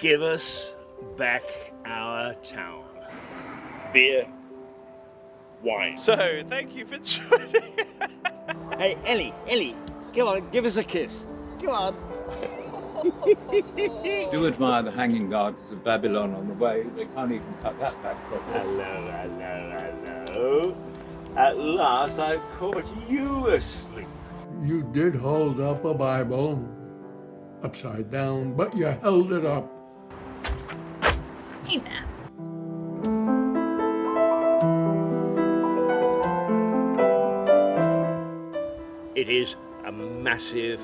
Give us back our town. Beer, wine. So, thank you for joining. Hey, Ellie, come on, give us a kiss. Come on. Do admire the hanging gardens of Babylon on the way. They can't even cut that back properly. Hello. At last I've caught you asleep. You did hold up a Bible upside down, but you held it up. Hey there. It is a massive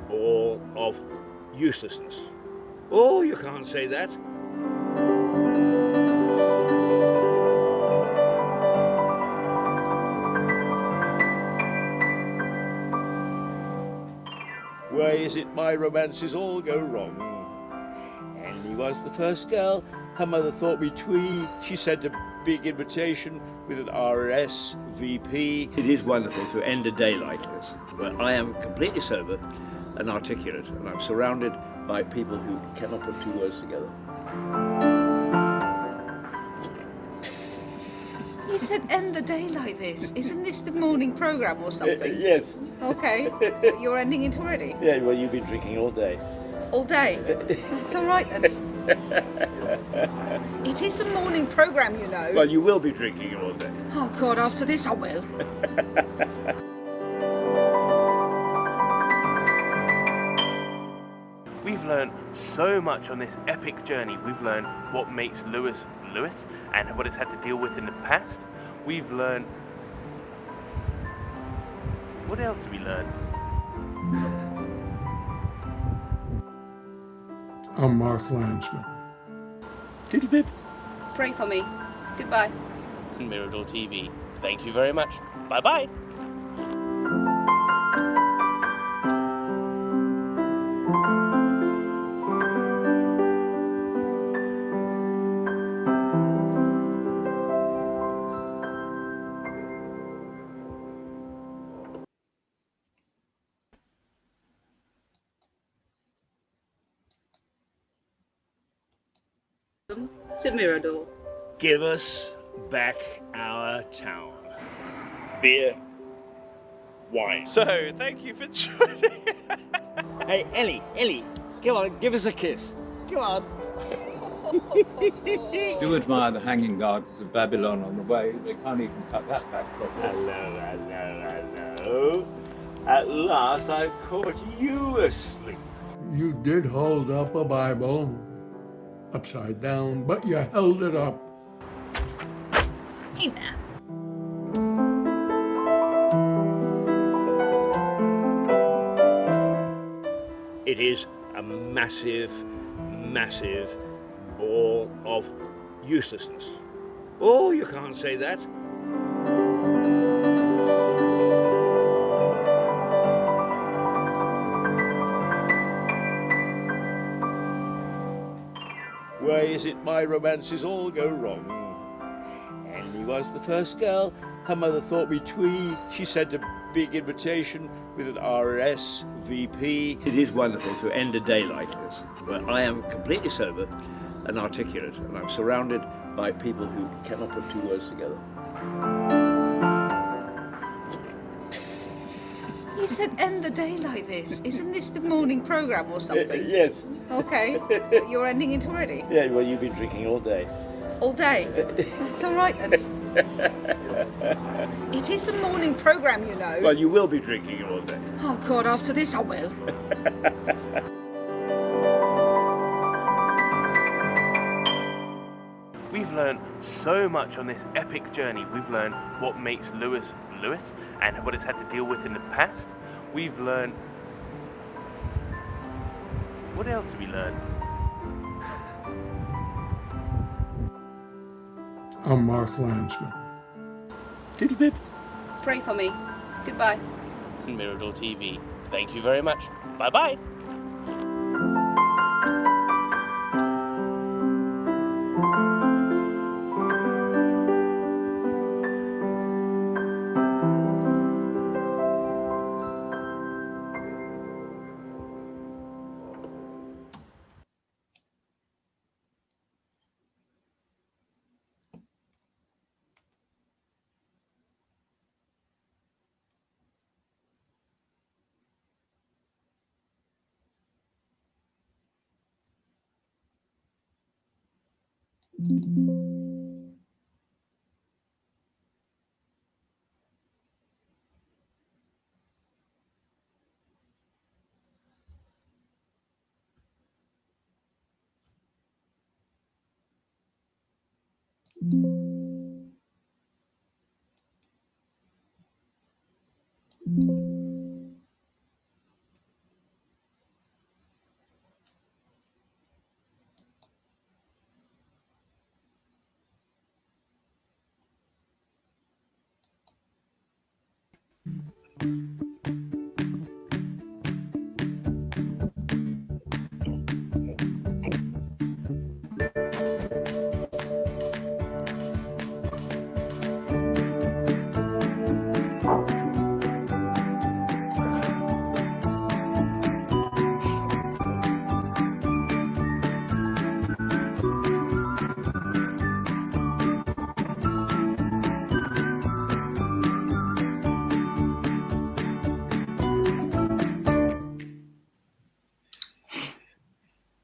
ball of uselessness. Oh, you can't say that. Why is it my romances all go wrong? Annie was the first girl. Her mother thought me twee. She sent a big invitation with an RSVP. It is wonderful to end a day like this, where I am completely sober and articulate, and I'm surrounded by people who cannot put two words together. You said end the day like this. Isn't this the morning programme or something? Yes. Okay. You're ending it already? Yeah, well, you've been drinking all day. All day? That's all right then. It is the morning programme, you know. Well, you will be drinking all day. Oh God, after this I will. We've learned so much on this epic journey. We've learned what makes Lewis Lewis and what it's had to deal with in the past. We've learned... What else did we learn? I'm Mark Landsman. Little bit. Pray for me. Goodbye. Mirador TV. Thank you very much. Bye-bye. To Mirador. Give us back our town. Beer, wine. So, thank you for joining. Hey, Ellie, come on, give us a kiss. Come on. Do admire the hanging gardens of Babylon on the way. They can't even cut that back properly. Hello. At last I've caught you asleep. You did hold up a Bible upside down, but you held it up. Hey there. It is a massive ball of uselessness. Oh, you can't say that. Why is it my romances all go wrong? Annie was the first girl. Her mother thought me twee. She sent a big invitation with an RSVP. It is wonderful to end a day like this, where I am completely sober and articulate, and I'm surrounded by people who cannot put two words together. You said end the day like this. Isn't this the morning programme or something? Yes. Okay. You're ending it already? Yeah, well, you've been drinking all day. All day? That's all right then. It is the morning programme, you know. Well, you will be drinking all day. Oh God, after this I will. We've learned so much on this epic journey. We've learned what makes Lewis Lewis and what it's had to deal with in the past. We've learned... What else did we learn? I'm Mark Landsman. Little bit. Pray for me. Goodbye. Mirador TV. Thank you very much. Bye-bye.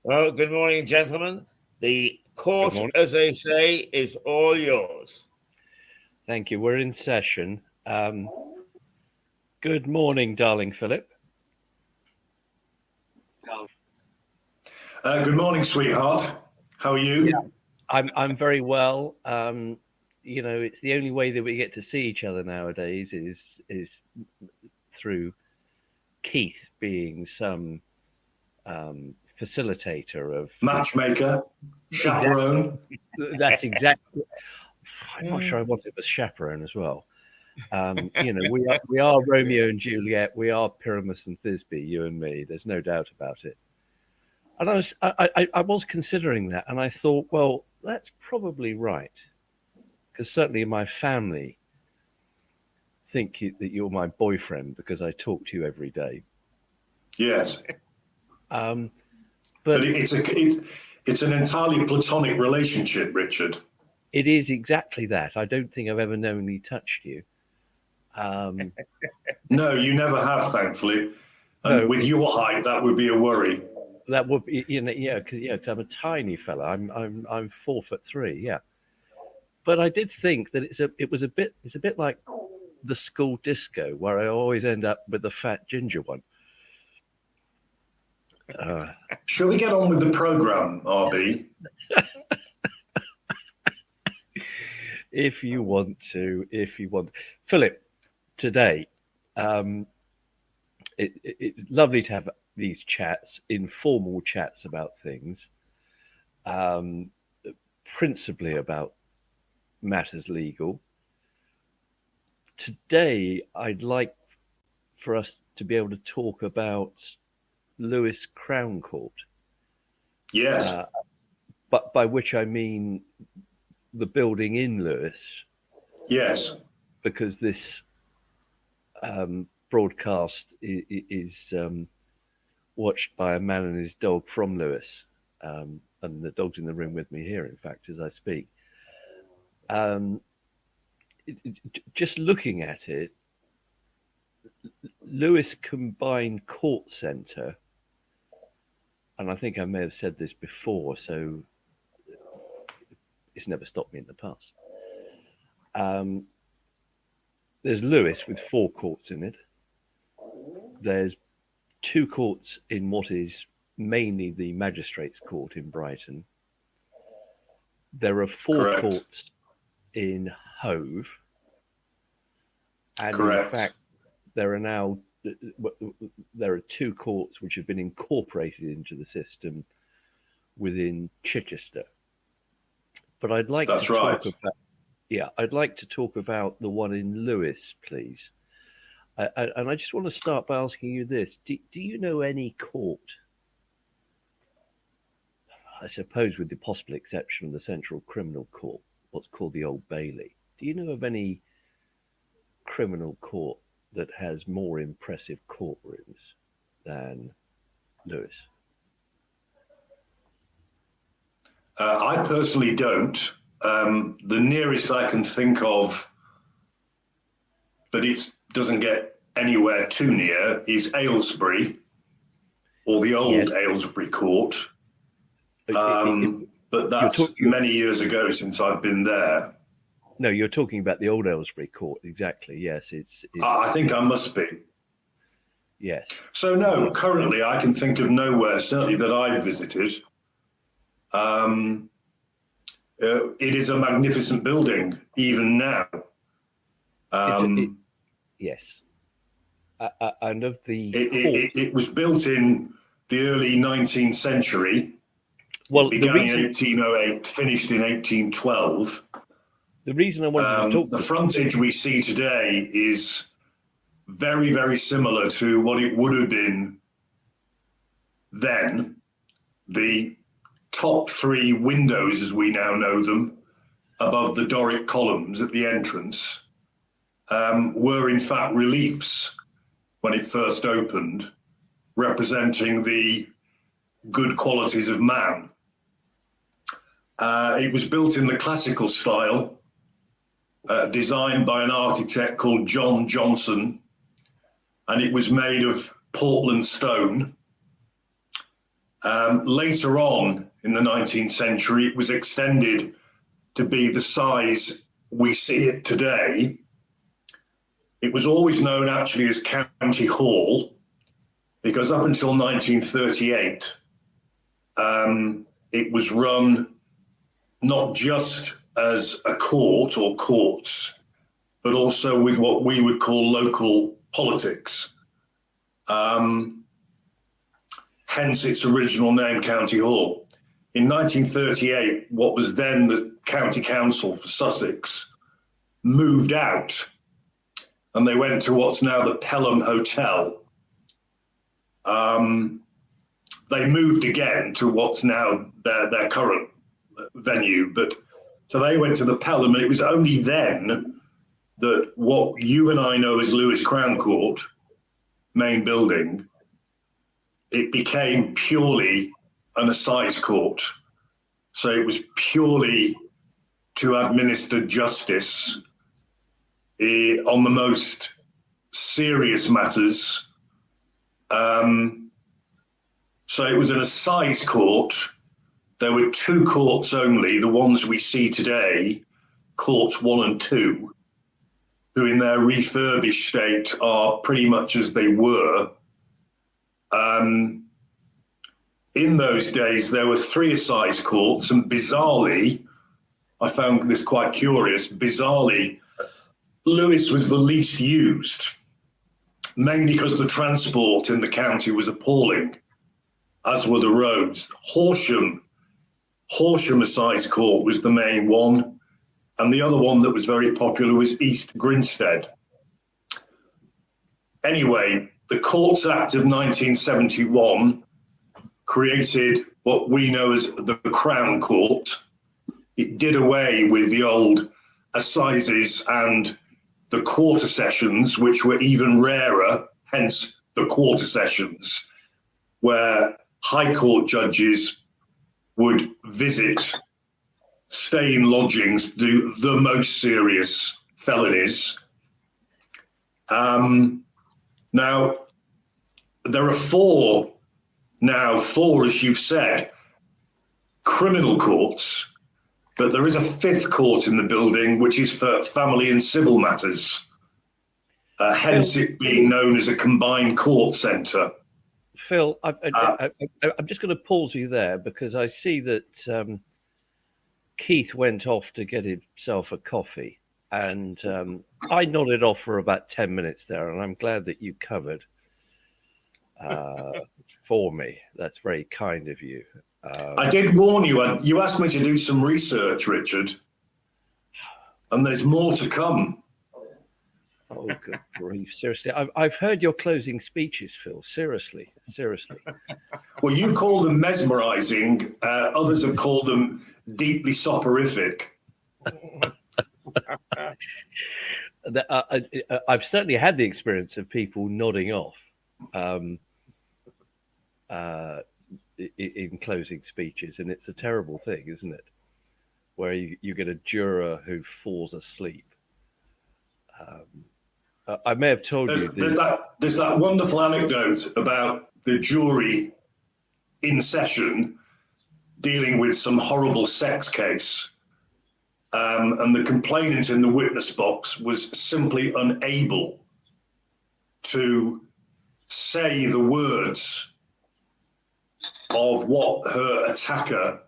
Well, good morning, gentlemen. The court, Good morning. as they say, is all yours. Thank you. We're in session. Good morning, darling Philip. Good morning, sweetheart. How are you? Yeah. I'm very well. You know, it's the only way that we get to see each other nowadays is through Keith being some facilitator of Matchmaker, chaperone. That's exactly. I'm not sure I want it as chaperone as well. You know, we are Romeo and Juliet. We are Pyramus and Thisbe, you and me. There's no doubt about it. And I was considering that, and I thought, well, that's probably right, because certainly my family think that you're my boyfriend because I talk to you every day. Yes. But it's an entirely platonic relationship, Richard. It is exactly that. I don't think I've ever knowingly touched you. No, you never have, thankfully. And No. with your height, that would be a worry. That would be, you know, yeah, because I'm a tiny fella. I'm 4'3", yeah. But I did think that it's a bit like the school disco, where I always end up with the fat ginger one. Shall we get on with the program, RB? If you want. Philip, today, it's lovely to have these chats, informal chats about things, principally about matters legal. Today, I'd like for us to be able to talk about Lewes Crown Court. Yes. But by which I mean the building in Lewes. Yes. Because this broadcast is watched by a man and his dog from Lewes. And the dog's in the room with me here, in fact, as I speak. Just looking at it, Lewes Combined Court Centre, and I think I may have said this before, so it's never stopped me in the past. There's Lewes with 4 courts in it. There's 2 courts in what is mainly the Magistrates' Court in Brighton. There are 4 Correct. courts in Hove. And Correct. in fact, there are 2 courts which have been incorporated into the system within Chichester. But I'd like That's to talk right. about, I'd like to talk about the one in Lewes, please. And I just want to start by asking you this: do you know any court? I suppose, with the possible exception of the Central Criminal Court, what's called the Old Bailey. Do you know of any criminal court that has more impressive courtrooms than Lewes? I personally don't. The nearest I can think of, but it doesn't get anywhere too near, is Aylesbury, or the old Yes. Aylesbury Court. but that's many years ago since I've been there. No, you're talking about the old Aylesbury Court, exactly. Yes, it's I think I must be. Yes. So no, currently I can think of nowhere, certainly that I've visited. It is a magnificent building, even now. Yes. And of the it was built in the early 19th century. Well, it began in 1808, finished in 1812. The reason I wanted to talk the frontage we see today is very, very similar to what it would have been then. The top three windows, as we now know them, above the Doric columns at the entrance, were in fact reliefs when it first opened, representing the good qualities of man. It was built in the classical style, designed by an architect called John Johnson, and it was made of Portland stone. Later on in the 19th century, it was extended to be the size we see it today. It was always known actually as County Hall, because up until 1938, it was run not just as a court or courts, but also with what we would call local politics. Hence its original name, County Hall. In 1938, what was then the County Council for Sussex moved out, and they went to what's now the Pelham Hotel. They moved again to what's now their current venue, but so they went to the Pelham, and it was only then that what you and I know as Lewes Crown Court, main building, it became purely an assize court. So it was purely to administer justice on the most serious matters. So it was an assize court. There were two courts only, the ones we see today, courts 1 and 2, who in their refurbished state are pretty much as they were. In those days, there were 3 assize courts, and bizarrely, I found this quite curious, bizarrely, Lewes was the least used, mainly because the transport in the county was appalling, as were the roads. Horsham Assize Court was the main one, and the other one that was very popular was East Grinstead. Anyway, the Courts Act of 1971 created what we know as the Crown Court. It did away with the old assizes and the quarter sessions, which were even rarer, hence the quarter sessions, where High Court judges would visit, stay in lodgings, do the most serious felonies. Now, there are four, as you've said, criminal courts, but there is a 5th court in the building, which is for family and civil matters, hence it being known as a combined court centre. Phil, I'm just going to pause you there because I see that Keith went off to get himself a coffee, and I nodded off for about 10 minutes there, and I'm glad that you covered for me. That's very kind of you. I did warn you. You asked me to do some research, Richard, and there's more to come. Oh, good grief. Seriously, I've heard your closing speeches, Phil. Seriously. Well, you call them mesmerising. Others have called them deeply soporific. I've certainly had the experience of people nodding off in closing speeches, and it's a terrible thing, isn't it? Where you get a juror who falls asleep. I may have told you. There's that wonderful anecdote about the jury in session, dealing with some horrible sex case. And the complainant in the witness box was simply unable to say the words of what her attacker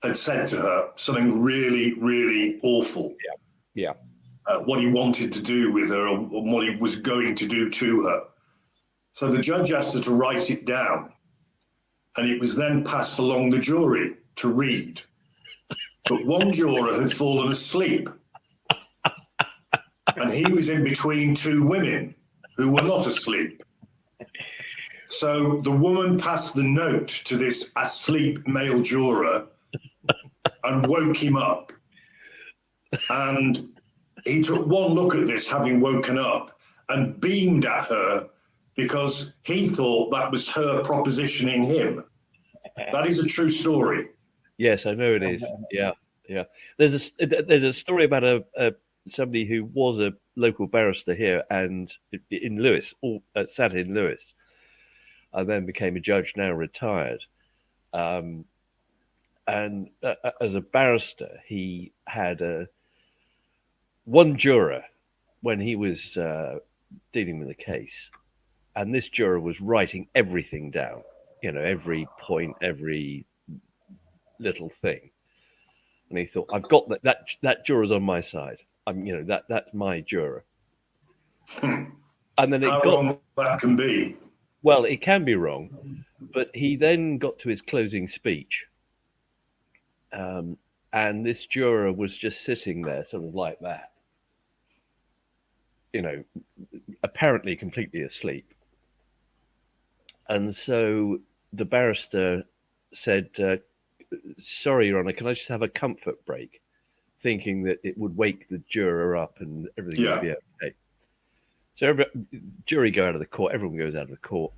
had said to her, something really, really awful. Yeah. What he wanted to do with her, or what he was going to do to her. So the judge asked her to write it down, and it was then passed along the jury to read. But one juror had fallen asleep, and he was in between two women who were not asleep. So the woman passed the note to this asleep male juror and woke him up. And he took one look at this, having woken up, and beamed at her because he thought that was her propositioning him. That is a true story. Yes, I know it is. Yeah. There's a story about somebody who was a local barrister here and in Lewis, sat in Lewis, and then became a judge, now retired. And as a barrister, he had one juror when he was dealing with a case, and this juror was writing everything down, every point, every little thing. And he thought, I've got that juror's on my side. That's my juror. And then How wrong that can be. Well, it can be wrong, but he then got to his closing speech. And this juror was just sitting there sort of like that, apparently completely asleep. And so the barrister said, sorry, Your Honour, can I just have a comfort break? Thinking that it would wake the juror up and everything would be okay. So jury go out of the court, everyone goes out of the court.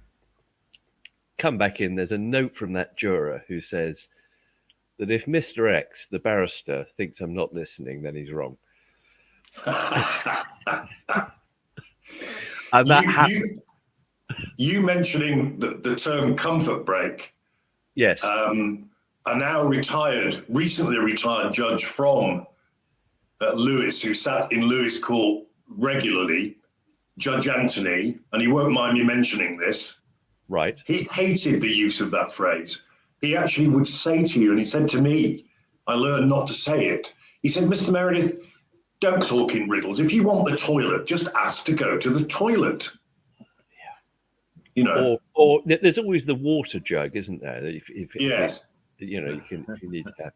Come back in, there's a note from that juror who says that if Mr. X, the barrister, thinks I'm not listening, then he's wrong. And that happened. You mentioning the term comfort break. Yes. A now recently retired judge from Lewis, who sat in Lewis Court regularly, Judge Anthony, and he won't mind me mentioning this. Right. He hated the use of that phrase. He actually would say to you, and he said to me, I learned not to say it. He said, Mr. Meredith, don't talk in riddles. If you want the toilet, just ask to go to the toilet. Or there's always the water jug, isn't there? Yes. You need to have.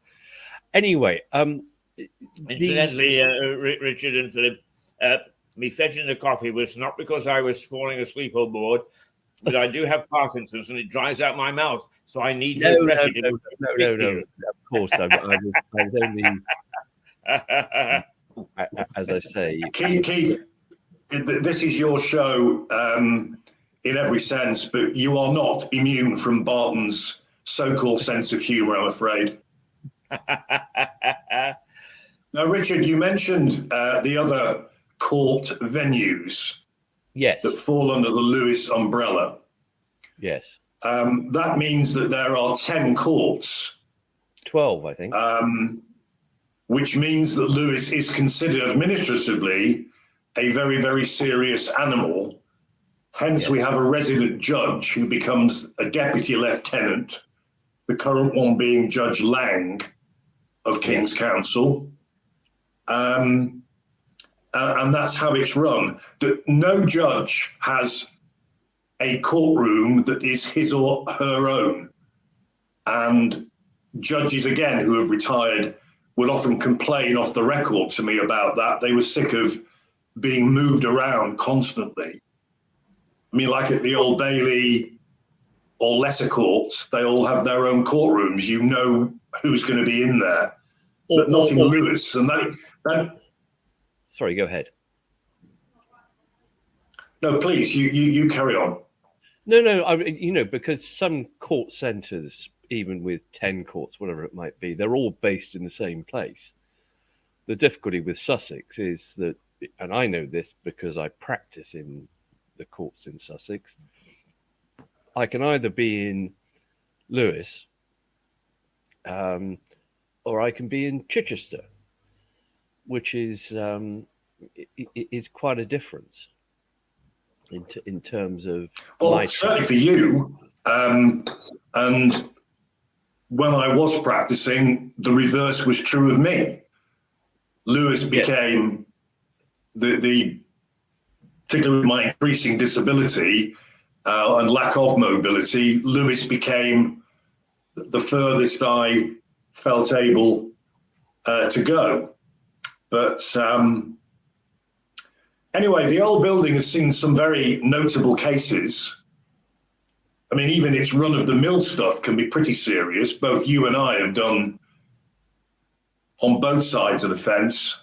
Anyway, incidentally, Richard and Philip, me fetching the coffee was not because I was falling asleep on board, but I do have Parkinson's and it dries out my mouth, so I need to refresh it. No. Of course, I was only, as I say. Keith, this is your show in every sense, but you are not immune from Barton's so-called sense of humour, I'm afraid. Now, Richard, you mentioned the other court venues that fall under the Lewis umbrella. Yes. That means that there are 10 courts. 12, I think. Which means that Lewis is considered administratively a very, very serious animal. Hence, we have a resident judge who becomes a deputy lieutenant, the current one being Judge Lang of King's Counsel. And that's how it's run. That no judge has a courtroom that is his or her own. And judges, again, who have retired, will often complain off the record to me about that. They were sick of being moved around constantly. I mean, like at the Old Bailey or lesser courts, they all have their own courtrooms. You know who's going to be in there. But not in Lewis. And that. Sorry, go ahead. No, please, you carry on. No, because some court centres, even with 10 courts, whatever it might be, they're all based in the same place. The difficulty with Sussex is that, and I know this because I practice in the courts in Sussex, I can either be in Lewis or I can be in Chichester, which is quite a difference in terms of. Well, certainly for you. And when I was practicing, the reverse was true of me. Lewis became the particularly with my increasing disability and lack of mobility, Lewis became the furthest I felt able to go. But anyway, the old building has seen some very notable cases. I mean, even its run-of-the-mill stuff can be pretty serious. Both you and I have done, on both sides of the fence,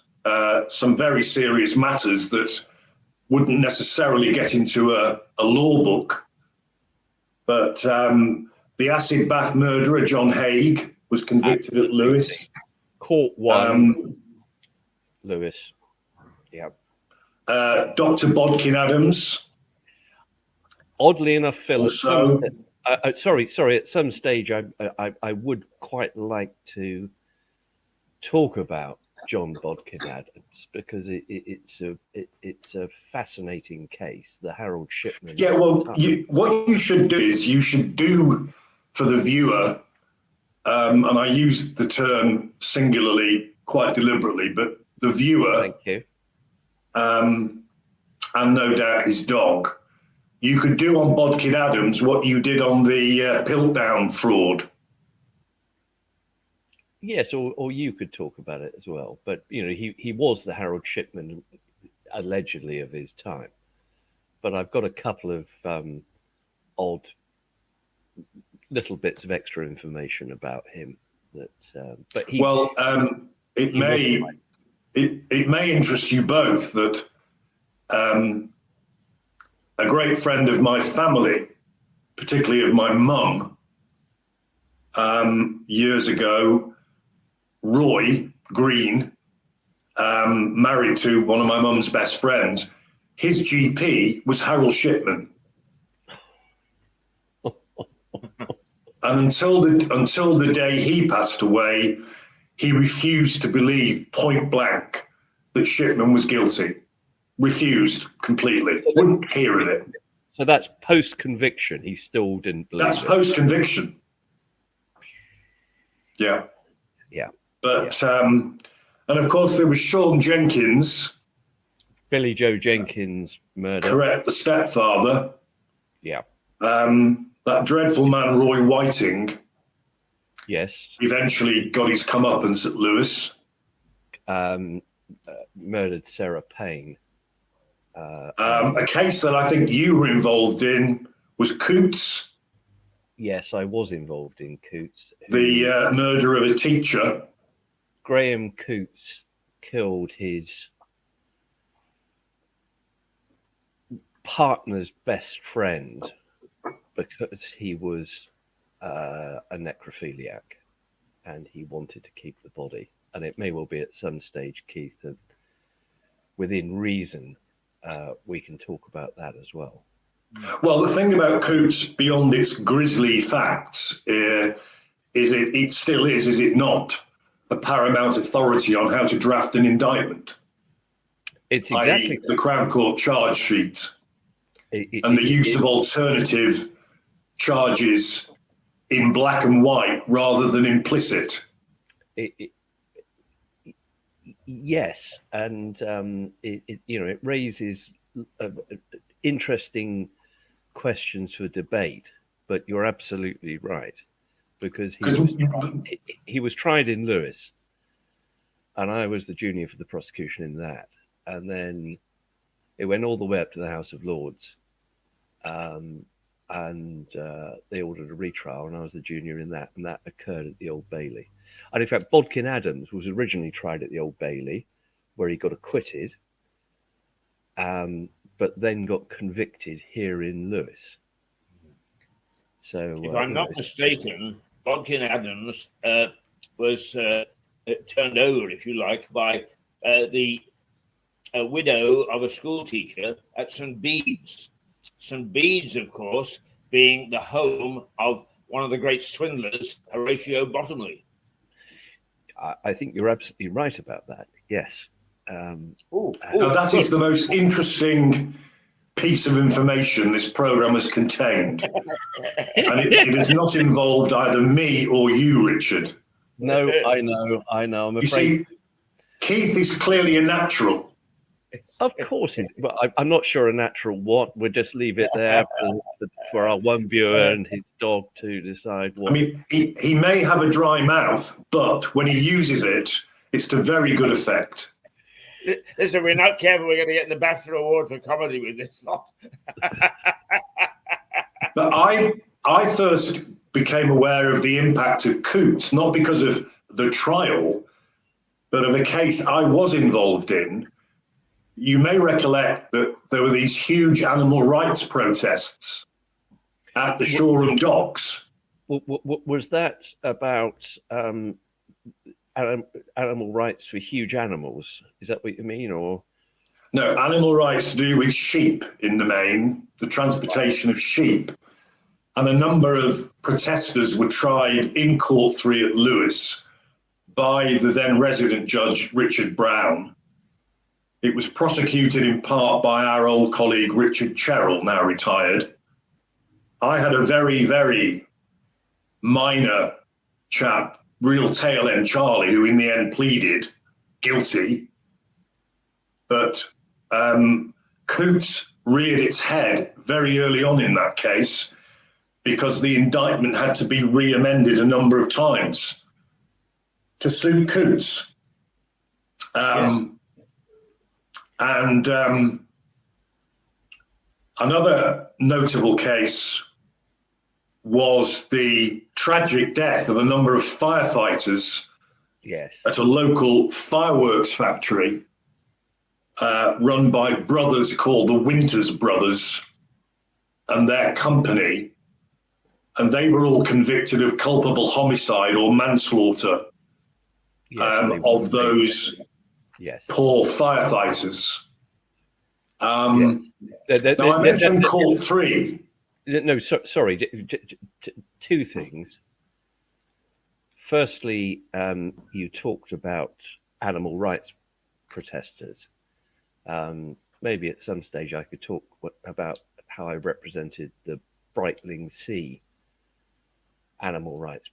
some very serious matters that wouldn't necessarily get into a law book. But the acid bath murderer, John Haig, was convicted at Lewis. Court one, Lewis. Yeah. Dr. Bodkin Adams. Oddly enough, Phil, Also, sorry. At some stage, I would quite like to talk about John Bodkin Adams because it's a fascinating case. The Harold Shipman. Yeah, well, what you should do is you should do for the viewer, and I use the term singularly quite deliberately, but the viewer. Thank you. And no doubt his dog. You could do on Bodkin Adams what you did on the Piltdown fraud. Yes, or you could talk about it as well. But, you know, he was the Harold Shipman, allegedly, of his time. But I've got a couple of odd little bits of extra information about him. That, but he. Well, it may interest you both that a great friend of my family, particularly of my mum, years ago, Roy Green, married to one of my mum's best friends. His GP was Harold Shipman. And until the day he passed away, he refused to believe point blank that Shipman was guilty. Refused completely. Wouldn't hear of it. So that's post-conviction. He still didn't believe That's it. post-conviction. Yeah. Yeah. But, and of course there was Sean Jenkins. Billy Joe Jenkins murder. Correct, the stepfather. Yeah. That dreadful man, Roy Whiting. Yes. Eventually got his comeuppance at Lewis. Murdered Sarah Payne. A case that I think you were involved in was Coots. Yes, I was involved in Coots. The murder of a teacher. Graham Coots killed his partner's best friend because he was a necrophiliac and he wanted to keep the body. And it may well be at some stage, Keith, that within reason, we can talk about that as well. Well, the thing about Coots, beyond its grisly facts, is it still is it not, a paramount authority on how to draft an indictment? It's exactly the Crown Court charge sheet and the use of alternative charges in black and white rather than implicit. Yes, and it raises interesting questions for debate. But you're absolutely right, because he was tried in Lewis, and I was the junior for the prosecution in that, and then it went all the way up to the House of Lords, and they ordered a retrial, and I was the junior in that, and that occurred at the Old Bailey. And in fact, Bodkin Adams was originally tried at the Old Bailey, where he got acquitted, but then got convicted here in Lewis. So, if I'm not mistaken, Bodkin Adams was turned over, if you like, by the widow of a school teacher at St. Bede's. St. Bede's, of course, being the home of one of the great swindlers, Horatio Bottomley. I think you're absolutely right about that. Yes. Now, that is the most interesting piece of information this program has contained. And it has not involved either me or you, Richard. No, I know. I'm You afraid. see, Keith is clearly a natural. Of course, but I'm not sure a natural what. We'll just leave it there for our one viewer and his dog to decide what. I mean, he may have a dry mouth, but when he uses it, it's to very good effect. Listen, we're not careful, we're going to get the BAFTA award for comedy with this lot. But I first became aware of the impact of coots, not because of the trial, but of a case I was involved in. You may recollect that there were these huge animal rights protests at the Shoreham docks. Was that about animal rights for huge animals? Is that what you mean, or? No, animal rights to do with sheep in the main, the transportation of sheep. And a number of protesters were tried in Court 3 at Lewes by the then resident judge, Richard Brown. It was prosecuted in part by our old colleague, Richard Cherrell, now retired. I had a very, very minor chap, real tail end Charlie, who in the end pleaded guilty. But Coots reared its head very early on in that case because the indictment had to be re-amended a number of times to suit Coots. And another notable case was the tragic death of a number of firefighters at a local fireworks factory run by brothers called the Winters Brothers and their company. And they were all convicted of culpable homicide or manslaughter of those poor firefighters. Now, I mentioned Court 3. No, sorry. Two things. Firstly, you talked about animal rights protesters. Maybe at some stage I could talk about how I represented the Brightling Sea animal rights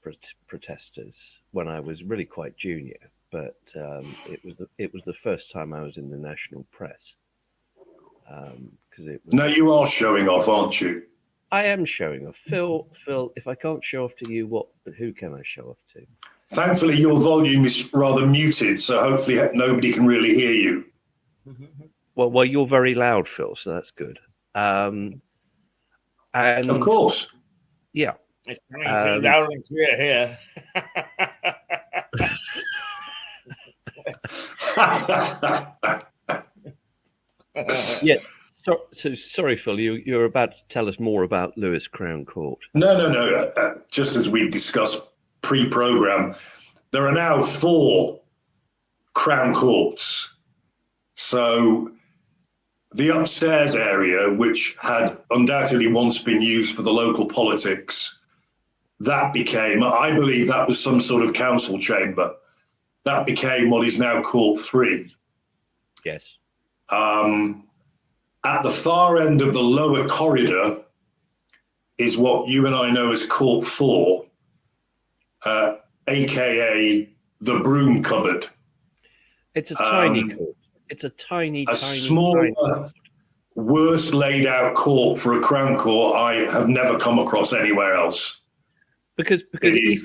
protesters when I was really quite junior. But it was the first time I was in the national press. Now you are showing off, aren't you? I am showing off. Phil, if I can't show off to you, who can I show off to? Thankfully, your volume is rather muted, so hopefully nobody can really hear you. Well, you're very loud, Phil, so that's good. And of course. Yeah. It's coming through loud and clear here. Yeah. So sorry, Phil. You're about to tell us more about Lewes Crown Court. No. Just as we discussed pre-program, there are now 4 Crown Courts. So the upstairs area, which had undoubtedly once been used for the local politics, that became, I believe that was some sort of council chamber. That became what is now Court 3. Yes. At the far end of the lower corridor is what you and I know as Court 4, aka the broom cupboard. It's a tiny court. It's a tiny, smaller, worse laid out court for a Crown Court I have never come across anywhere else. Because it is,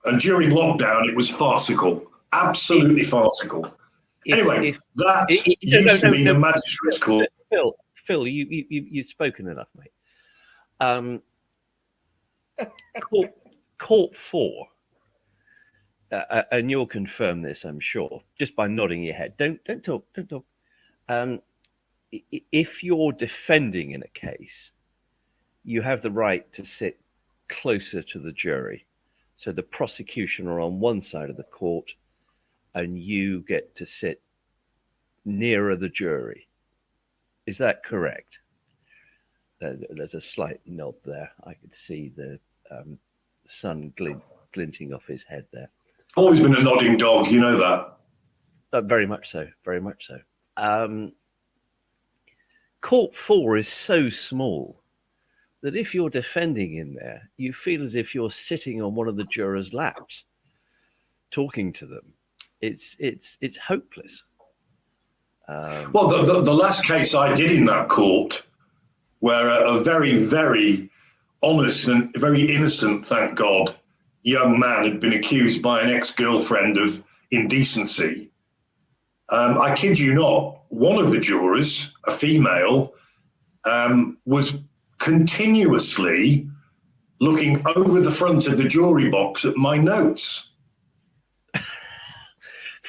and during lockdown it was farcical, absolutely farcical. Anyway, that used to be the magistrate's court. Phil, you've spoken enough, mate. Court 4, and you'll confirm this, I'm sure, just by nodding your head. Don't talk. If you're defending in a case, you have the right to sit closer to the jury. So the prosecution are on one side of the court, and you get to sit nearer the jury. Is that correct? There's a slight nod there. I could see the sun glinting off his head there. Always been a nodding dog, you know that. Very much so. Very much so. Court 4 is so small that if you're defending in there, you feel as if you're sitting on one of the jurors' laps, talking to them. It's hopeless. Well, the last case I did in that court, where a very, very honest and very innocent, thank God, young man had been accused by an ex-girlfriend of indecency. I kid you not, one of the jurors, a female, was continuously looking over the front of the jury box at my notes.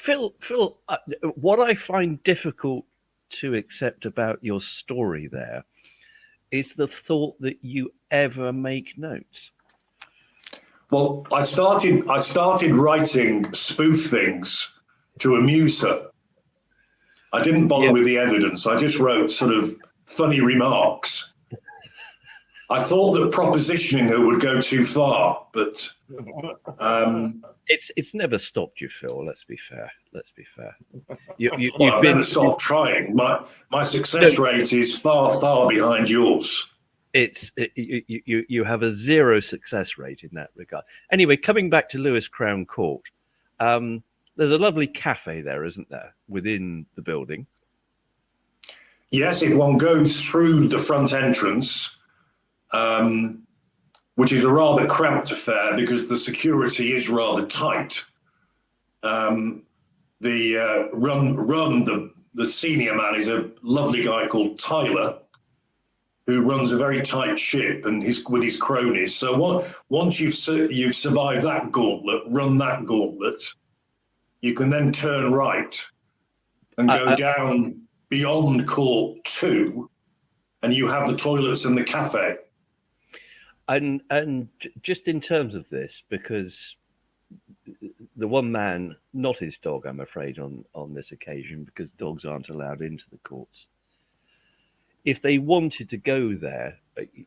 Phil, what I find difficult to accept about your story there is the thought that you ever make notes. Well, I started writing spoof things to amuse her. I didn't bother with the evidence. I just wrote sort of funny remarks. I thought that propositioning her would go too far, but it's never stopped you, Phil. Let's be fair. I've never stopped trying. My success rate is far behind yours. You have a 0 success rate in that regard. Anyway, coming back to Lewes Crown Court, there's a lovely cafe there, isn't there, within the building? Yes, if one goes through the front entrance, which is a rather cramped affair because the security is rather tight. The senior man is a lovely guy called Tyler, who runs a very tight ship and with his cronies. So once you've survived that gauntlet, run that gauntlet, you can then turn right and go down beyond Court 2, and you have the toilets and the cafe. And just in terms of this, because the one man, not his dog, I'm afraid, on this occasion, because dogs aren't allowed into the courts. If they wanted to go there,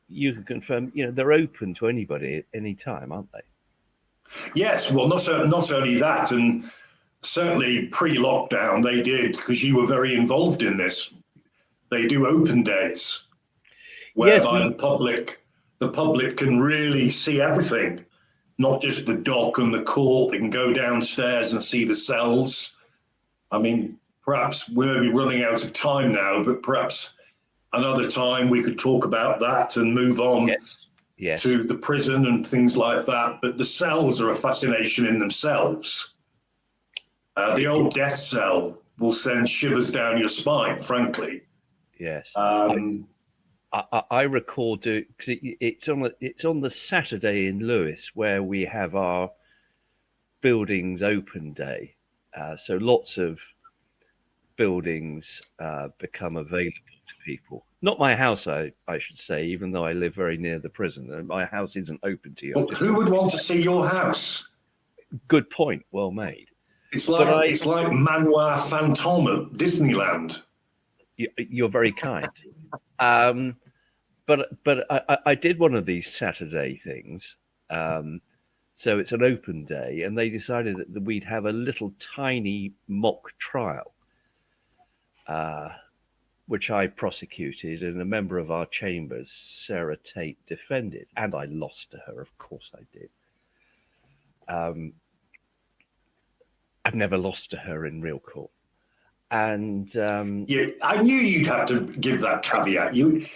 you can confirm, they're open to anybody at any time, aren't they? Yes, well, not only that, and certainly pre-lockdown they did, because you were very involved in this. They do open days, whereby the public can really see everything, not just the dock and the court. They can go downstairs and see the cells. I mean, perhaps we'll be running out of time now, but perhaps another time we could talk about that and move on to the prison and things like that. But the cells are a fascination in themselves. The old death cell will send shivers down your spine, frankly. Yes. I recall because it's on the Saturday in Lewes where we have our buildings open day. So lots of buildings become available to people. Not my house, I should say, even though I live very near the prison. My house isn't open to you. Well, who would want to see your house? Good point. Well made. It's like Manoir Fantôme at Disneyland. You're very kind. But I did one of these Saturday things. So it's an open day, and they decided that we'd have a little tiny mock trial, which I prosecuted, and a member of our chambers, Sarah Tate, defended. And I lost to her, of course I did. I've never lost to her in real court. And I knew you'd have to give that caveat. You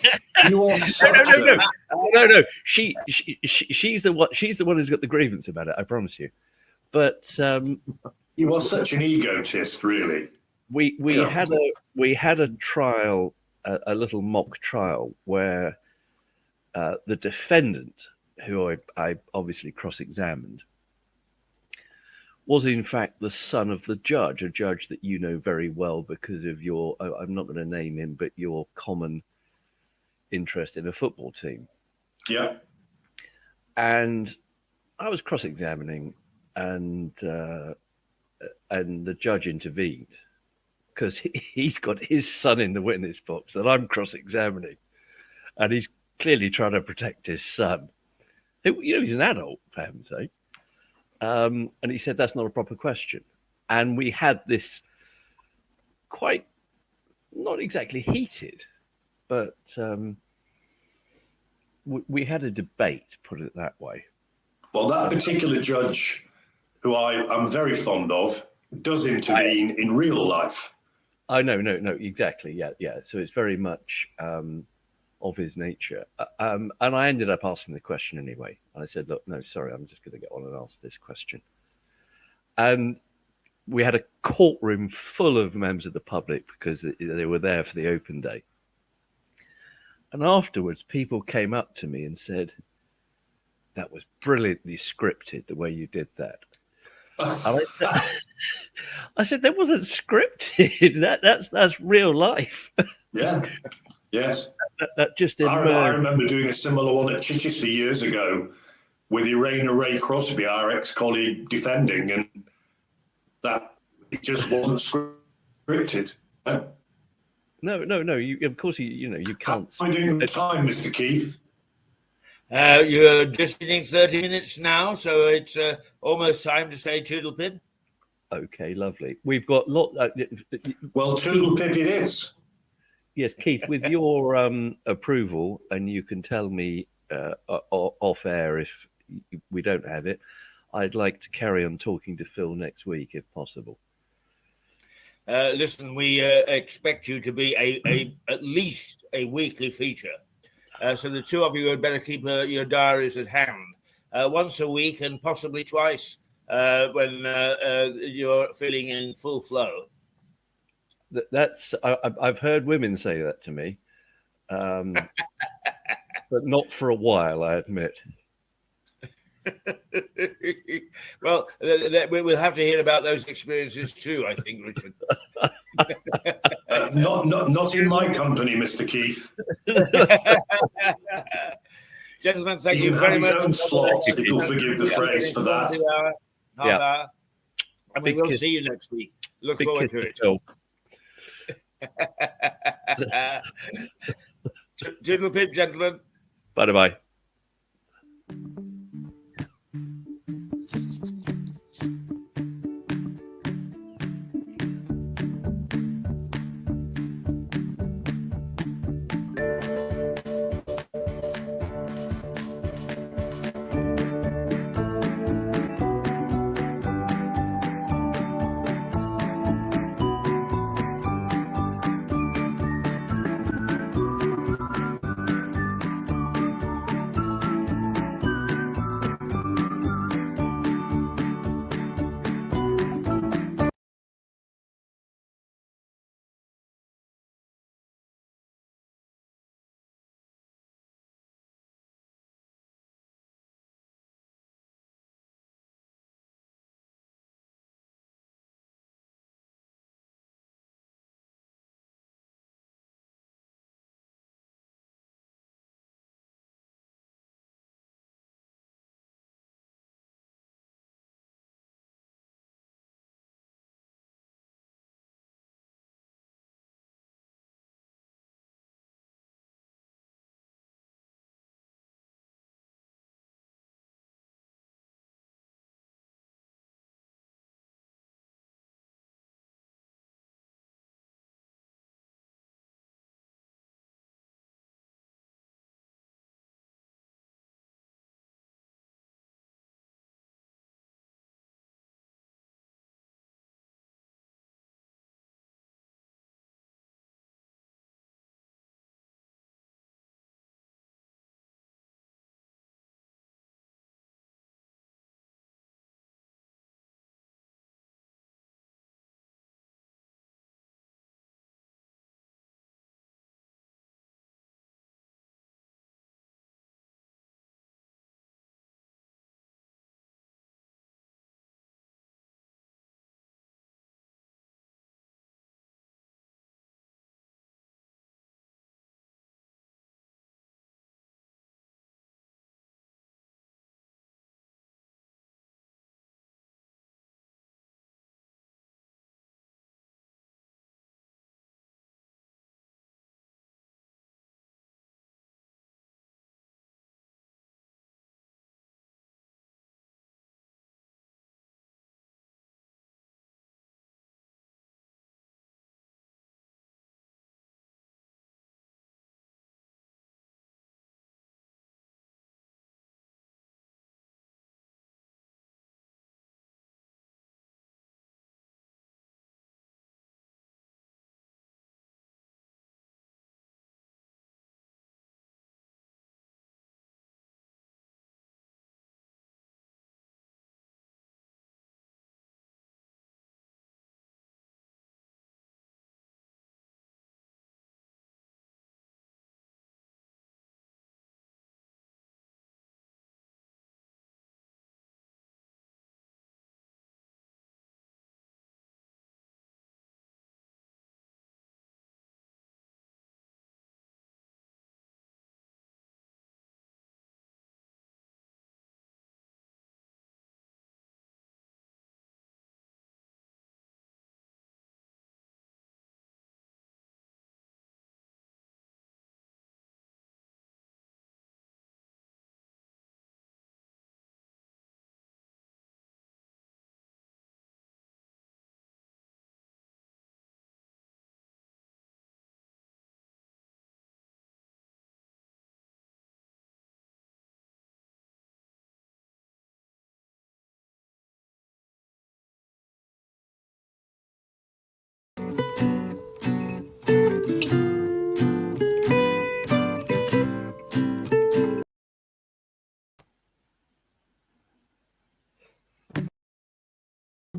are no. She's the one who's got the grievance about it. I promise you. But you are such an egotist, really. We had a trial, a little mock trial where the defendant, who I obviously cross-examined, was in fact the son of the judge, a judge that you know very well because of your, I'm not going to name him, but your common interest in a football team. Yeah. And I was cross-examining, and the judge intervened because he's got his son in the witness box that I'm cross-examining, and he's clearly trying to protect his son. He's an adult, for heaven's sake. And he said, that's not a proper question. And we had this quite, not exactly heated, but we had a debate, put it that way. Well, that particular judge, who I'm very fond of, does intervene in real life. Oh, no, exactly. Yeah. So it's very much of his nature. And I ended up asking the question anyway. I said, look, no, sorry, I'm just going to get on and ask this question. And we had a courtroom full of members of the public because they were there for the open day. And afterwards, people came up to me and said, that was brilliantly scripted, the way you did that. And I said, that wasn't scripted. That's real life. Yeah. Yes. That just I remember doing a similar one at Chichester years ago with Irena Ray Crosby, our ex-colleague, defending, and that it just wasn't scripted. No. Of course, you can't. How are we doing the time, Mr. Keith? You're just hitting 30 minutes now, so it's almost time to say toodle pip. Okay, lovely. We've got Well, toodle pip it is. Yes, Keith, with your approval, and you can tell me off air if we don't have it, I'd like to carry on talking to Phil next week, if possible. Listen, we expect you to be at least a weekly feature. So the two of you had better keep your diaries at hand. Once a week and possibly twice when you're feeling in full flow. I've heard women say that to me, but not for a while, I admit. Well, we'll have to hear about those experiences too, I think, Richard. Not in my company, Mr. Keith. Gentlemen, thank He you can very have his much. own slot, if you'll forgive the phrase for that. Half hour. And we Big will kiss. see you next week. Look Big forward kiss to it. Phil. Toodle pip, gentlemen. Bye-bye.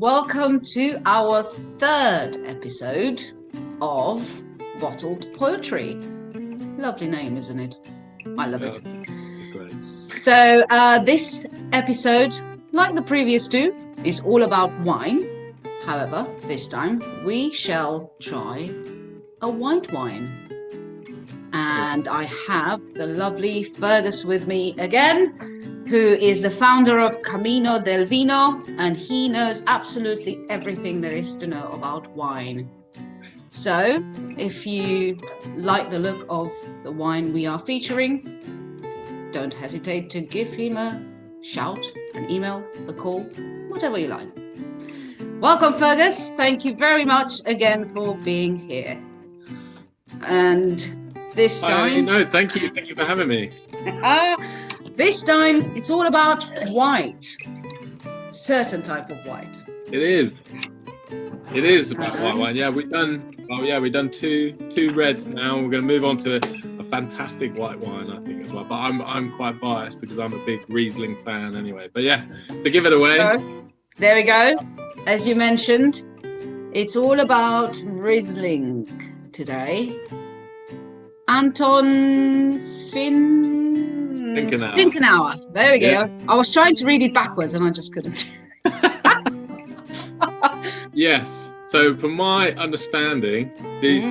Welcome to our third episode of Bottled Poetry. Lovely name, isn't it? I love it. It's great. So this episode, like the previous two, is all about wine. However, this time we shall try a white wine. And I have the lovely Fergus with me again, who is the founder of Camino del Vino, and he knows absolutely everything there is to know about wine. So if you like the look of the wine we are featuring, don't hesitate to give him a shout, an email, a call, whatever you like. Welcome, Fergus. Thank you very much again for being here. And this time... No, thank you. Thank you for having me. This time, it's all about white. Certain type of white. It is. It is about white wine. Yeah, we've done two reds now. We're going to move on to a fantastic white wine, I think, as well. But I'm quite biased because I'm a big Riesling fan anyway. But yeah, to give it away. So, there we go. As you mentioned, it's all about Riesling today. Anton Finkenauer. There we go. I was trying to read it backwards and I just couldn't. Yes. So from my understanding, these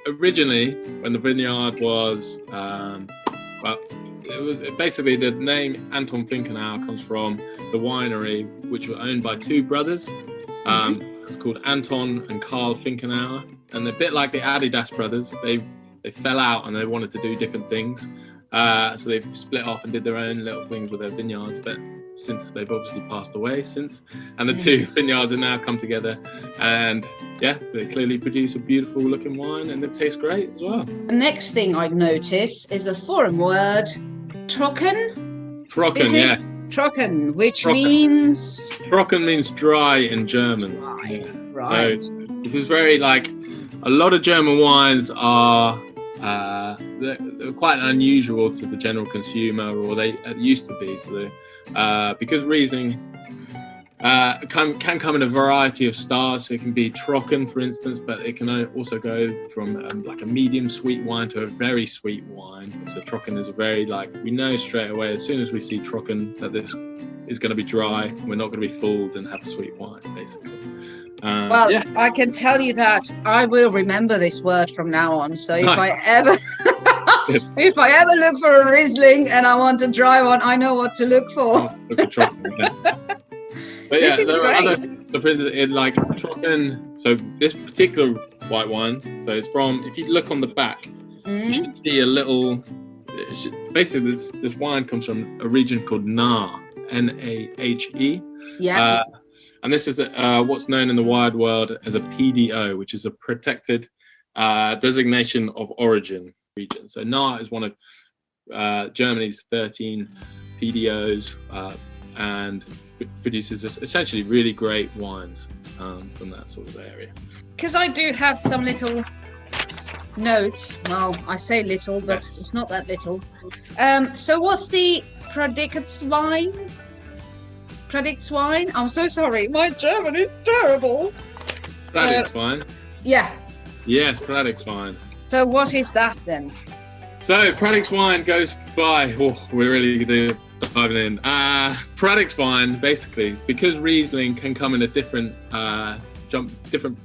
originally, when the vineyard was, it was basically the name Anton Finkenauer comes from the winery, which were owned by two brothers called Anton and Karl Finkenauer, and they're a bit like the Adidas brothers. They fell out and they wanted to do different things, so they split off and did their own little things with their vineyards. But since they've obviously passed away and the two vineyards have now come together, and they clearly produce a beautiful looking wine and it tastes great as well. The next thing I've noticed is a foreign word, trocken. Trocken, yeah. Trocken, which means... Trocken means dry in German. Dry, right. So this is very like, a lot of German wines are they're quite unusual to the general consumer, or they used to be. So because Riesling can come in a variety of styles. So it can be trocken, for instance, but it can also go from like a medium sweet wine to a very sweet wine. So trocken is a very, like, we know straight away as soon as we see trocken that this is going to be dry. We're not going to be fooled and have a sweet wine, basically. I can tell you that I will remember this word from now on. So if I ever look for a Riesling and I want a dry one, I know what to look for. Look at trocken. Yeah. But yeah, there are other, so for instance, in like trocken. So this particular white wine, so it's from, if you look on the back, you should see a little. Basically, this wine comes from a region called Nahe, Nahe. Yeah. And this is what's known in the wide world as a PDO, which is a protected designation of origin region. So Nahe is one of Germany's 13 PDOs, and produces essentially really great wines from that sort of area. Because I do have some little notes. Well, I say little, but it's not that little. So what's the Predictswein? I'm so sorry. My German is terrible. Predictswein? Yeah. Yes, Predictswein. So what is that then? So Predictswein goes by, we're really diving in. Predictswein, basically, because Riesling can come in a different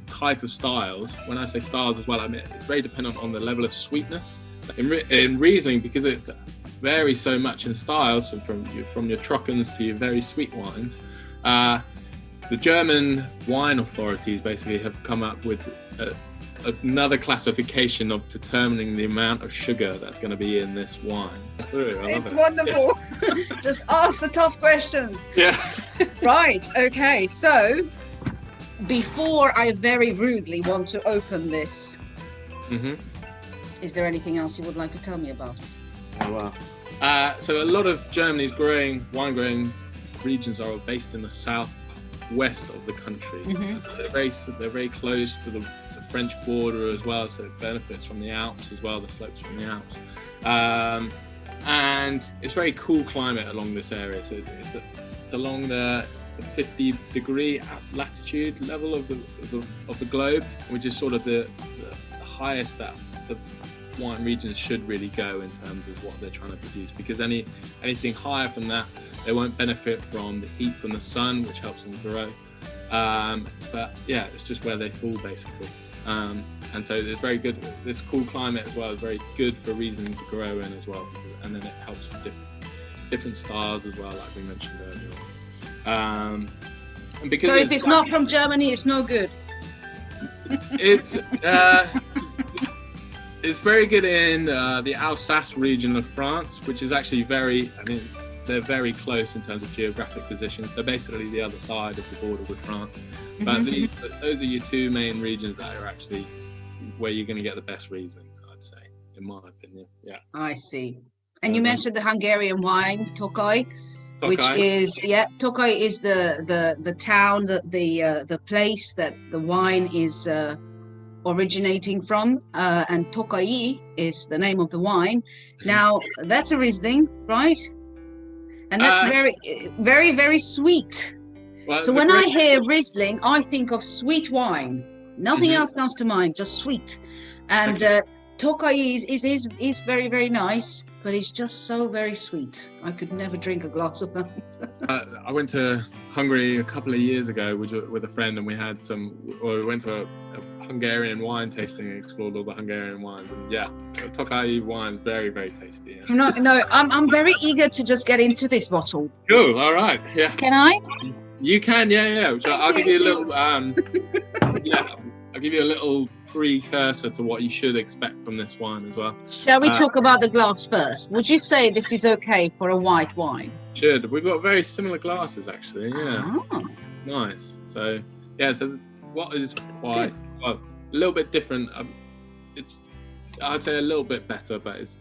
type of styles. When I say styles as well, I mean it's very dependent on the level of sweetness. In Riesling, because it varies so much in styles, so from your trockens to your very sweet wines, the German wine authorities basically have come up with another classification of determining the amount of sugar that's going to be in this wine. It's wonderful. Just ask the tough questions. Yeah. Right. Okay. So before I very rudely want to open this, is there anything else you would like to tell me about it? Oh, wow. So a lot of Germany's wine growing regions are based in the southwest of the country. They're very close to the French border as well, so it benefits from the Alps as well, the slopes from the Alps. And it's very cool climate along this area. So it's along the the 50-degree latitude level of the globe, which is sort of the highest that the wine regions should really go in terms of what they're trying to produce, because anything higher from that, they won't benefit from the heat from the sun, which helps them grow. But yeah, it's just where they fall basically. And so it's very good. This cool climate as well is very good for Riesling to grow in as well, and then it helps with different styles as well, like we mentioned earlier. And because So if it's not from Germany, it's no good. It's very good in the Alsace region of France, which is actually they're very close in terms of geographic positions. They're basically the other side of the border with France. But those are your two main regions that are actually where you're going to get the best Rieslings, I'd say, in my opinion. Yeah. I see. And you mentioned the Hungarian wine, Tokaj, which is Tokaj is the town, the place that the wine is originating from, and Tokaj is the name of the wine. Now that's a Riesling, right? And that's very, very, very sweet. Well, so when I hear Riesling, I think of sweet wine. Nothing else comes to mind, just sweet. And Tokaj is very, very nice, but it's just so very sweet. I could never drink a glass of that. I went to Hungary a couple of years ago with a friend, and we went to a Hungarian wine tasting and explored all the Hungarian wines. And yeah, Tokaj wine, very, very tasty. Yeah. No, I'm very eager to just get into this bottle. Cool, all right, yeah. Can I? You can, yeah. So I'll give you a little, I'll give you a little precursor to what you should expect from this wine as well. Shall we talk about the glass first? Would you say this is okay for a white wine? Should. We've got very similar glasses, actually. Yeah. Oh. Nice. So so what is white? Well, a little bit different. I'd say a little bit better, but it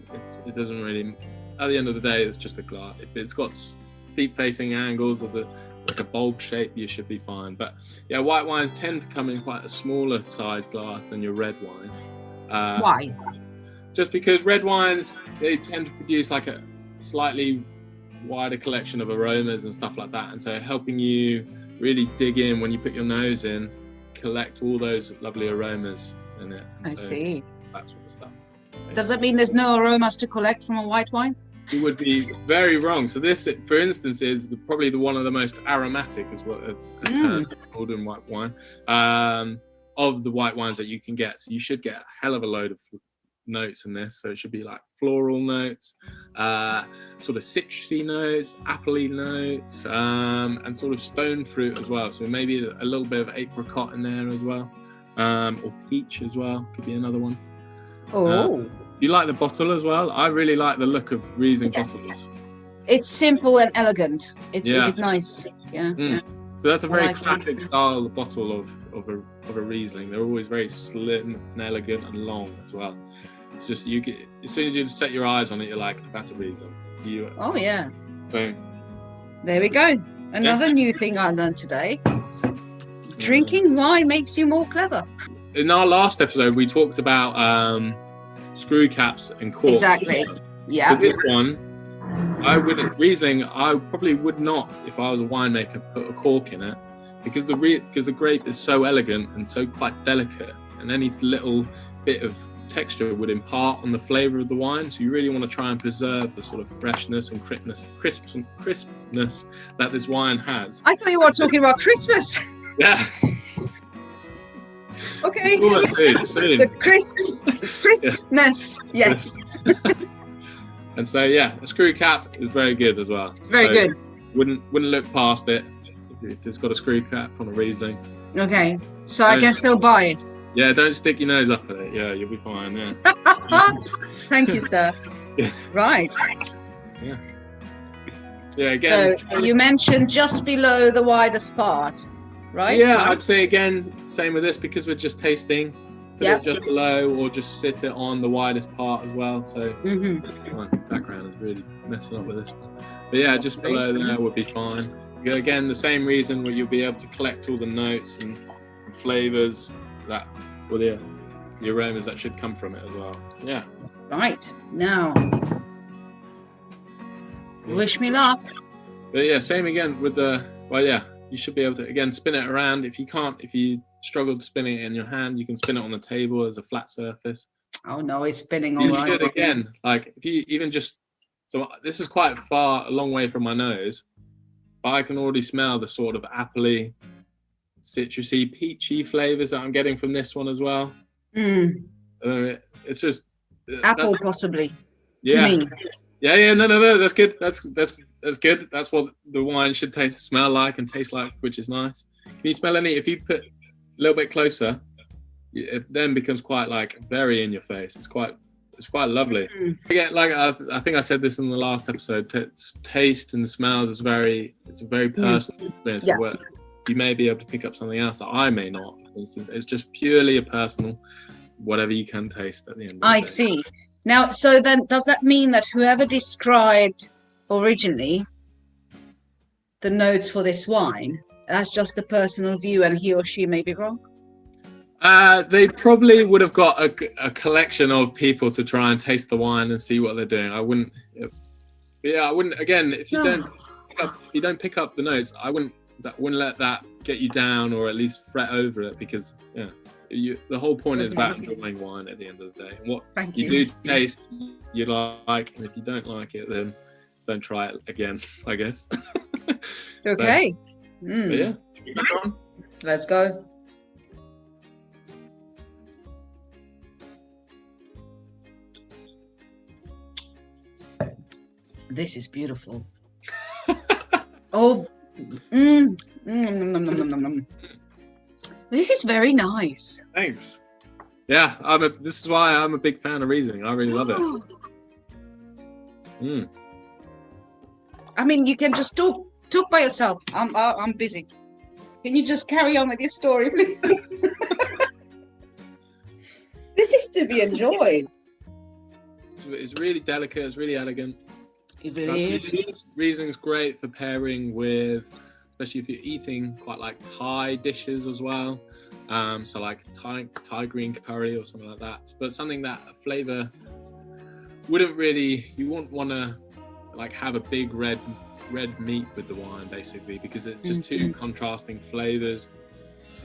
doesn't really. At the end of the day, it's just a glass. If it's got steep facing angles of like a bulb shape, you should be fine. But yeah, white wines tend to come in quite a smaller size glass than your red wines. Why? Just because red wines, they tend to produce like a slightly wider collection of aromas and stuff like that, and so helping you really dig in when you put your nose in, collect all those lovely aromas in it. And I see. That sort of stuff. Does that mean there's no aromas to collect from a white wine? You would be very wrong. So this, for instance, is probably one of the most aromatic, is what a term is called in white wine, of the white wines that you can get. So you should get a hell of a load of notes in this. So it should be like floral notes, sort of citrusy notes, appley notes, and sort of stone fruit as well. So maybe a little bit of apricot in there as well, or peach as well could be another one. Oh. You like the bottle as well? I really like the look of Riesling bottles. It's simple and elegant. It's nice. Yeah. So that's a very classic style bottle of a Riesling. They're always very slim and elegant and long as well. It's just as soon as you set your eyes on it, you're like, that's a Riesling. Oh yeah. So there we go. Another new thing I learned today. Drinking wine makes you more clever. In our last episode, we talked about screw caps and corks. Exactly. Yeah. So this one, Riesling, I probably would not, if I was a winemaker, put a cork in it, because the grape is so elegant and so quite delicate, and any little bit of texture would impart on the flavour of the wine. So you really want to try and preserve the sort of freshness and crispness that this wine has. I thought you were talking about Christmas. Yeah. Okay. Soon. The crispness. Yes. And so yeah, a screw cap is very good as well. Very good. Wouldn't look past it if it's got a screw cap on a Riesling. Okay, so I can still buy it. Yeah, don't stick your nose up at it. Yeah, you'll be fine. Yeah. Thank you, sir. Yeah. Right. Yeah. Yeah. Again. So you mentioned just below the widest part, right? Yeah, I'd say again, same with this, because we're just tasting. Put it just below, or just sit it on the widest part as well. So my background is really messing up with this one. But yeah, just below there would be fine. Again, the same reason where you'll be able to collect all the notes and flavours the aromas that should come from it as well. Yeah. Right. Now, wish me luck. But yeah, same again with you should be able to, again, spin it around. If you struggle to spin it in your hand, you can spin it on the table as a flat surface. Oh no, it's spinning all You right. should, again, like if you even just, so this is quite a long way from my nose, but I can already smell the sort of appley, citrusy, peachy flavors that I'm getting from this one as well. It's just Apple, possibly. Yeah. To me. Yeah. No. That's good. That's good. That's what the wine should smell like and taste like, which is nice. Can you smell any? If you put a little bit closer, it then becomes quite like very in your face. It's quite lovely. Again, like I think I said this in the last episode. Taste and smells is it's a very personal experience. Yeah. Where you may be able to pick up something else that I may not. For instance, it's just purely a personal, whatever you can taste at the end of the day. I see. Now, so then does that mean that whoever described originally the notes for this wine, that's just a personal view and he or she may be wrong? They probably would have got a collection of people to try and taste the wine and see what they're doing. I wouldn't. Again, if you don't pick up the notes, I wouldn't let that get you down or at least fret over it, because the whole point is about enjoying wine at the end of the day. And what you do taste, you like, and if you don't like it, then don't try it again, I guess. Okay. But yeah, let's go. This is beautiful. Oh, this is very nice. Thanks. Yeah, this is why I'm a big fan of Riesling. I really love it. I mean, you can just talk by yourself. I'm busy. Can you just carry on with your story, please? This is to be enjoyed. It's really delicate. It's really elegant. It really is. Riesling's great for pairing with, especially if you're eating quite like Thai dishes as well. So like Thai green curry or something like that. But something that flavor wouldn't really, you wouldn't want to like have a big red meat with the wine, basically, because it's just two contrasting flavors.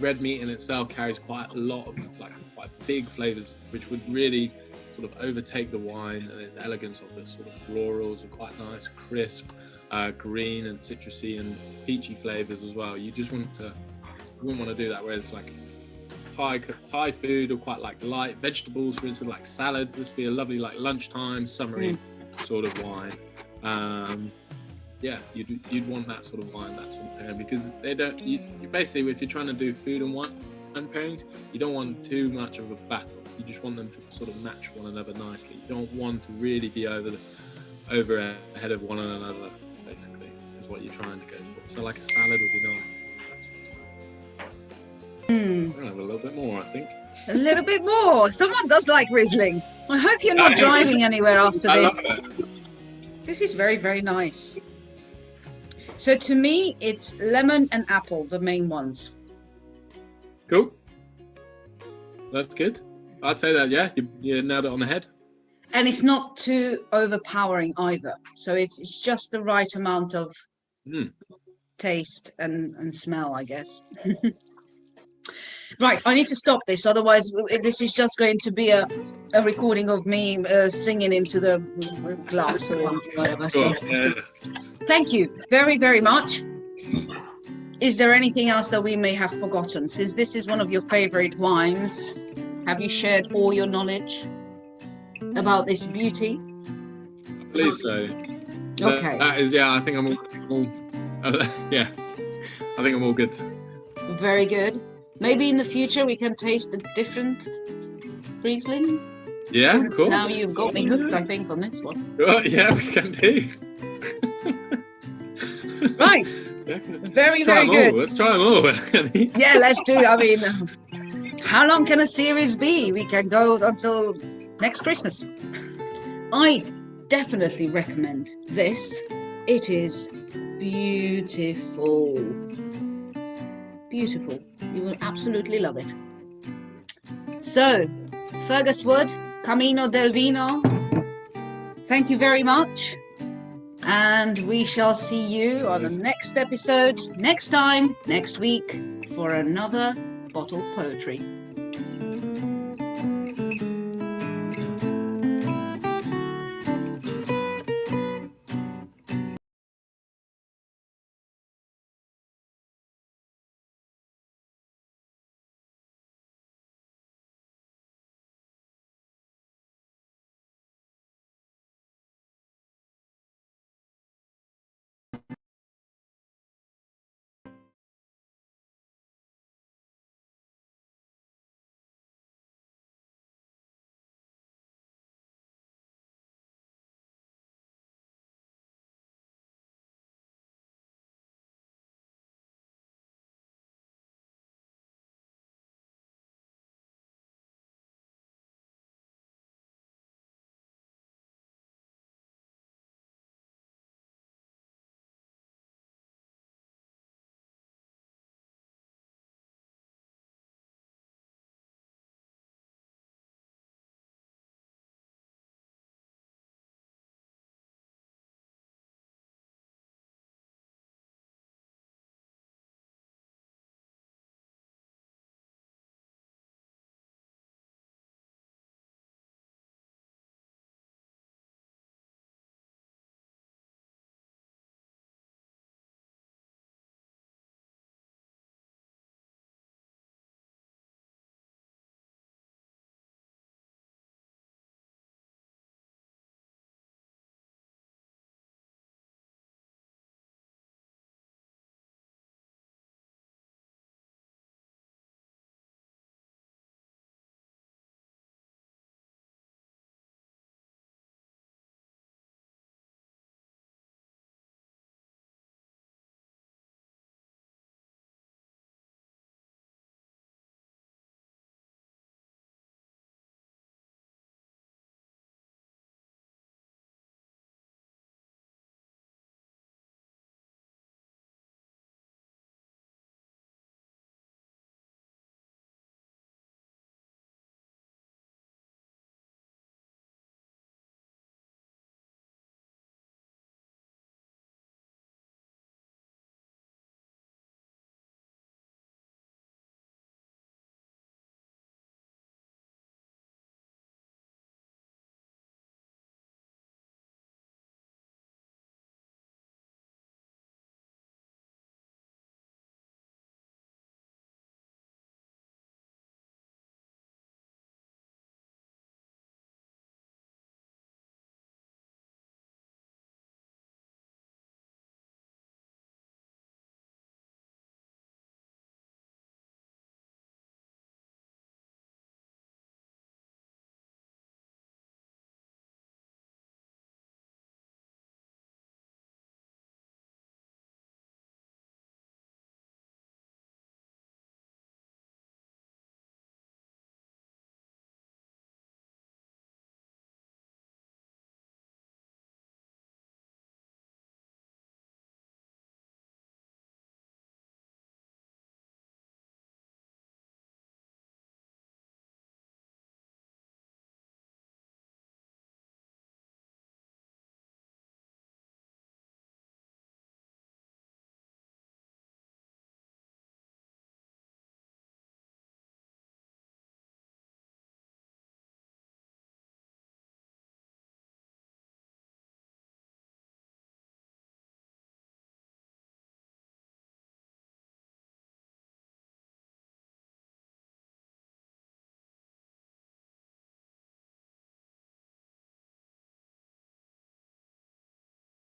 Red meat in itself carries quite a lot of like quite big flavors, which would really sort of overtake the wine and its elegance of the sort of florals and quite nice, crisp, green and citrusy and peachy flavors as well. You wouldn't want to do that. Whereas like Thai food or quite like light vegetables, for instance, like salads, this would be a lovely like lunchtime summery sort of wine. You'd want that sort of wine, that sort of pairing, because they don't. You basically, if you're trying to do food and wine pairings, you don't want too much of a battle. You just want them to sort of match one another nicely. You don't want to really be over ahead of one another. Basically, is what you're trying to go for. So like a salad would be nice. I'm gonna have a little bit more, I think. A little bit more. Someone does like Riesling. I hope you're not driving anywhere after this. This is very, very nice. So to me, it's lemon and apple, the main ones. Cool. That's good. I'd say that, yeah, you nailed it on the head. And it's not too overpowering either. So it's just the right amount of taste and smell, I guess. Right, I need to stop this. Otherwise, this is just going to be a recording of me singing into the glass or whatever. So, thank you very, very much. Is there anything else that we may have forgotten? Since this is one of your favorite wines, have you shared all your knowledge about this beauty? I believe so. Okay. That is, yeah, I think I'm all yes. I think I'm all good. Very good. Maybe in the future we can taste a different Riesling. Yeah, of course. Now you've got me hooked, I think, on this one. Well, yeah, we can do. Right. Yeah. Very, very good. Let's try them all. Yeah, let's do it. I mean, how long can a series be? We can go until next Christmas. I definitely recommend this. It is beautiful. Beautiful. You will absolutely love it. So, Fergus Wood, Camino del Vino, thank you very much. And we shall see you on the next episode, next time, next week, for another bottled poetry.